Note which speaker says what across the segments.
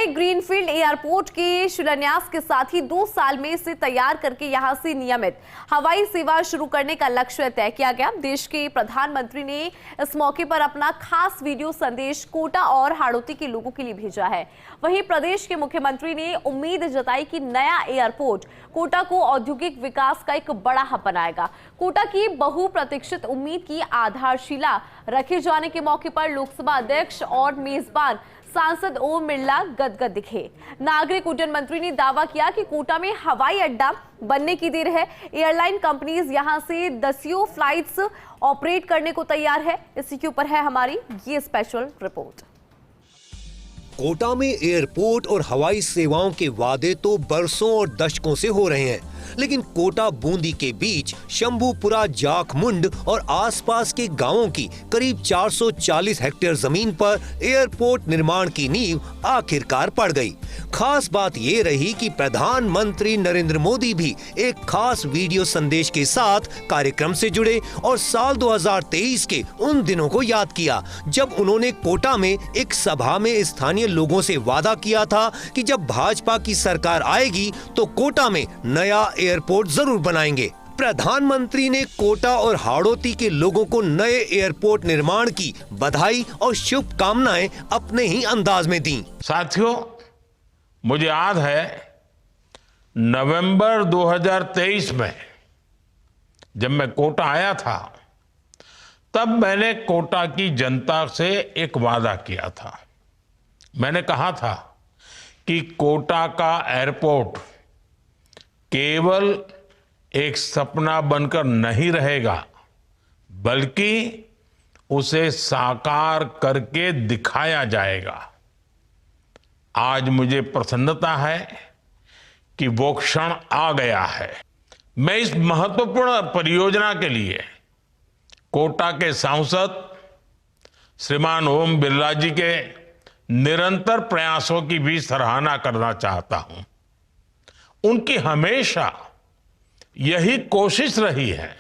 Speaker 1: Greenfield airport के शिलान्यास के साथ ही 2 साल में इसे तैयार करके यहां से नियमित हवाई सेवा शुरू करने का लक्ष्य तय किया गया। देश के प्रधानमंत्री ने इस मौके पर अपना खास वीडियो संदेश कोटा और हाड़ौती के लोगों के लिए भेजा है। वहीं प्रदेश के मुख्यमंत्री ने उम्मीद जताई कि नया एयरपोर्ट कोटा को औद्योगिक विकास का एक बड़ा हब बनाएगा। कोटा की बहुप्रतीक्षित उम्मीद की आधारशिला रखे जाने के मौके पर लोकसभा अध्यक्ष और मेजबान सांसद ओम बिरला गदगद दिखे। नागरिक उड्डयन मंत्री ने दावा किया कि कोटा में हवाई अड्डा बनने की देर है। एयरलाइन कंपनीज यहां से दसियों फ्लाइट्स ऑपरेट करने को तैयार है। इसी के ऊपर है हमारी ये स्पेशल रिपोर्ट।
Speaker 2: कोटा में एयरपोर्ट और हवाई सेवाओं के वादे तो बरसों और दशकों से हो रहे हैं, लेकिन कोटा बूंदी के बीच शंभूपुरा, जाखमुंड और आसपास के गांवों की करीब 440 हेक्टेयर जमीन पर एयरपोर्ट निर्माण की नींव आखिरकार पड़ गई। खास बात ये रही कि प्रधानमंत्री नरेंद्र मोदी भी एक खास वीडियो संदेश के साथ कार्यक्रम से जुड़े और साल 2023 के उन दिनों को याद किया जब उन्होंने कोटा में एक सभा में स्थानीय लोगों से वादा किया था कि जब भाजपा की सरकार आएगी तो कोटा में नया एयरपोर्ट जरूर बनाएंगे। प्रधानमंत्री ने कोटा और हाड़ौती के लोगों को नए एयरपोर्ट निर्माण की बधाई और शुभकामनाएं अपने ही अंदाज में दी।
Speaker 3: साथियों, मुझे याद है नवंबर 2023 में जब मैं कोटा आया था, तब मैंने कोटा की जनता से एक वादा किया था। मैंने कहा था कि कोटा का एयरपोर्ट केवल एक सपना बनकर नहीं रहेगा, बल्कि उसे साकार करके दिखाया जाएगा। आज मुझे प्रसन्नता है कि वो क्षण आ गया है। मैं इस महत्वपूर्ण परियोजना के लिए कोटा के सांसद श्रीमान ओम बिरला जी के निरंतर प्रयासों की भी सराहना करना चाहता हूं। उनकी हमेशा यही कोशिश रही है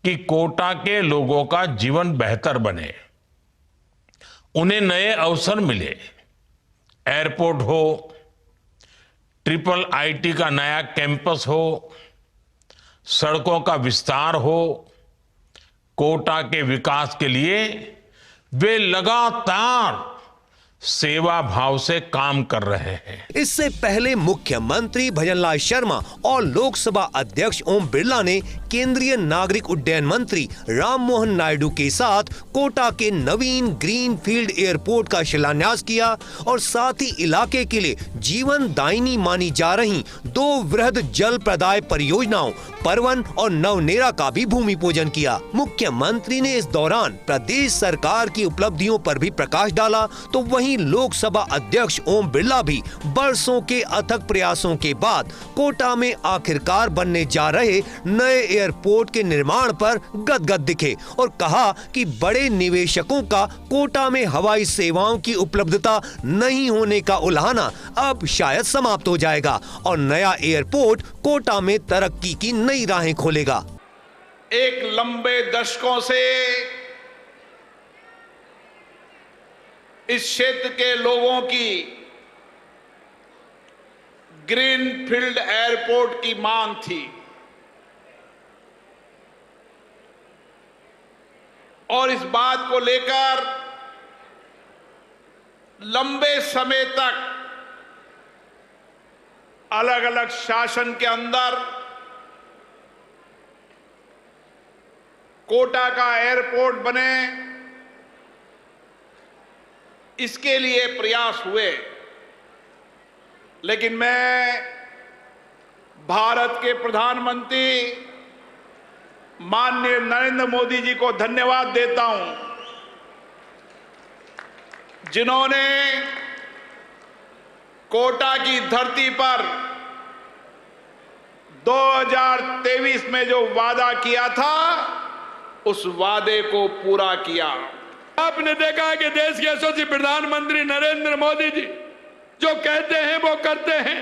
Speaker 3: कि कोटा के लोगों का जीवन बेहतर बने, उन्हें नए अवसर मिले। एयरपोर्ट हो, ट्रिपल आईटी का नया कैंपस हो, सड़कों का विस्तार हो, कोटा के विकास के लिए वे लगातार सेवा भाव से काम कर रहे हैं।
Speaker 2: इससे पहले मुख्यमंत्री भजनलाल शर्मा और लोकसभा अध्यक्ष ओम बिरला ने केंद्रीय नागरिक उड्डयन मंत्री राममोहन नायडू के साथ कोटा के नवीन ग्रीन फील्ड एयरपोर्ट का शिलान्यास किया और साथ ही इलाके के लिए जीवन दायिनी मानी जा रही 2 वृहद जल प्रदाय परियोजनाओं परवन और नवनेरा का भी भूमि पूजन किया। मुख्यमंत्री ने इस दौरान प्रदेश सरकार की उपलब्धियों पर भी प्रकाश डाला, तो वहीं लोकसभा अध्यक्ष ओम बिरला भी बरसों के अथक प्रयासों के बाद कोटा में आखिरकार बनने जा रहे नए एयरपोर्ट के निर्माण पर गदगद दिखे और कहा कि बड़े निवेशकों का कोटा में हवाई सेवाओं की उपलब्धता नहीं होने का उल्हाना अब शायद समाप्त हो जाएगा और नया एयरपोर्ट कोटा में तरक्की की नई राहें खोलेगा।
Speaker 4: एक लंबे दशकों से इस क्षेत्र के लोगों की ग्रीनफील्ड एयरपोर्ट की मांग थी और इस बात को लेकर लंबे समय तक अलग अलग शासन के अंदर कोटा का एयरपोर्ट बने, इसके लिए प्रयास हुए। लेकिन मैं भारत के प्रधानमंत्री माननीय नरेंद्र मोदी जी को धन्यवाद देता हूं, जिन्होंने कोटा की धरती पर 2023 में जो वादा किया था, उस वादे को पूरा किया।
Speaker 5: आपने देखा है कि देश के यशस्वी प्रधानमंत्री नरेंद्र मोदी जी जो कहते हैं वो करते हैं।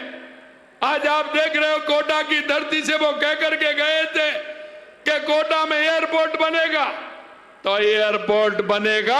Speaker 5: आज आप देख रहे हो कोटा की धरती से वो कह करके गए थे कि कोटा में एयरपोर्ट बनेगा। तो एयरपोर्ट बनेगा।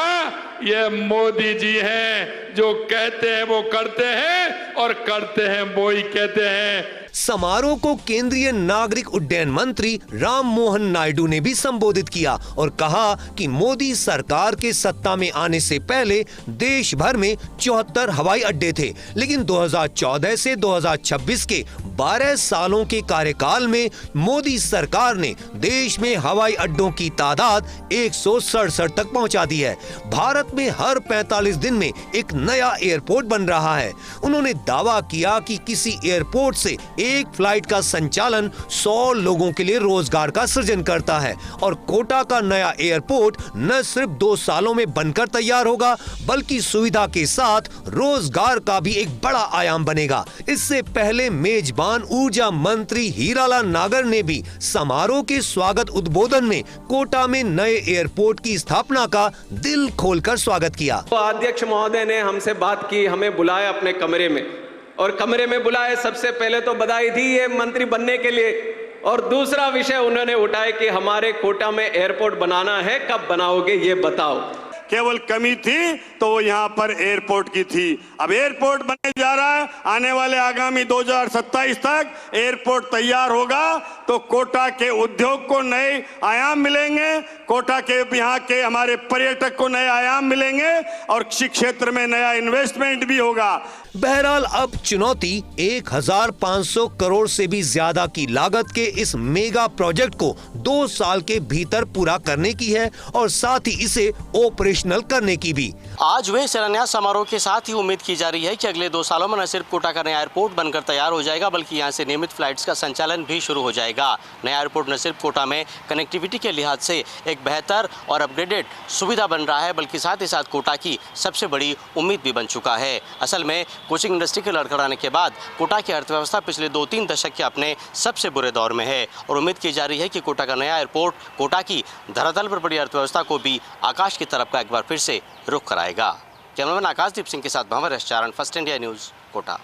Speaker 5: ये मोदी जी हैं, जो कहते हैं वो करते हैं और करते हैं वो ही कहते हैं।
Speaker 2: समारोह को केंद्रीय नागरिक उड्डयन मंत्री राम मोहन नायडू ने भी संबोधित किया और कहा कि मोदी सरकार के सत्ता में आने से पहले देश भर में 74 हवाई अड्डे थे, लेकिन 2014 से 2026 के 12 सालों के कार्यकाल में मोदी सरकार ने देश में हवाई अड्डों की तादाद 167 तक पहुंचा दी है। भारत में हर 45 दिन में एक नया एयरपोर्ट बन रहा है। उन्होंने दावा किया कि किसी एयरपोर्ट से एक फ्लाइट का संचालन 100 लोगों के लिए रोजगार का सृजन करता है और कोटा का नया एयरपोर्ट न सिर्फ 2 सालों में बनकर तैयार होगा, बल्कि सुविधा के साथ रोजगार का भी एक बड़ा आयाम बनेगा। इससे पहले मेजबान ऊर्जा मंत्री हीरालाल नागर ने भी समारोह के स्वागत उद्बोधन में कोटा में नए एयरपोर्ट की स्थापना का दिल खोलकर स्वागत किया।
Speaker 6: तो अध्यक्ष महोदय ने हमसे बात की, हमें बुलाया अपने कमरे में, और कमरे में बुलाए सबसे पहले तो बधाई दी ये मंत्री बनने के लिए, और दूसरा विषय उन्होंने उठाया कि हमारे कोटा में एयरपोर्ट बनाना है, कब बनाओगे ये बताओ।
Speaker 7: केवल कमी थी तो वो यहाँ पर एयरपोर्ट की थी। अब एयरपोर्ट बनने जा रहा है, आने वाले आगामी 2027 तक एयरपोर्ट तैयार होगा तो कोटा के उद्योग को नए आयाम मिलेंगे, कोटा के यहाँ के हमारे पर्यटक को नए आयाम मिलेंगे और कृषि क्षेत्र में नया इन्वेस्टमेंट भी होगा।
Speaker 2: बहरहाल अब चुनौती 1500 करोड़ से भी ज्यादा की लागत के इस मेगा प्रोजेक्ट को 2 साल के भीतर पूरा करने की है और साथ ही इसे ऑपरेशनल करने की भी।
Speaker 8: आज हुए शिलान्यास समारोह के साथ ही उम्मीद की जा रही है कि अगले 2 सालों में न सिर्फ कोटा का नया एयरपोर्ट बनकर तैयार हो जाएगा, बल्कि यहां से नियमित फ्लाइट्स का संचालन भी शुरू हो जाएगा। नया एयरपोर्ट न सिर्फ कोटा में कनेक्टिविटी के लिहाज से एक बेहतर और अपग्रेडेड सुविधा बन रहा है, बल्कि साथ ही साथ कोटा की सबसे बड़ी उम्मीद भी बन चुका है। असल में कोचिंग इंडस्ट्री के लड़खड़ाने के बाद कोटा की अर्थव्यवस्था पिछले 2-3 दशक के अपने सबसे बुरे दौर में है और उम्मीद की जा रही है कि कोटा का नया एयरपोर्ट कोटा की धरातल पर पड़ी अर्थव्यवस्था को भी आकाश की तरफ का एक बार फिर से रुख कराएगा। कैमरामैन आकाशदीप सिंह के साथ भंवर एस चारण, फर्स्ट इंडिया न्यूज़, कोटा।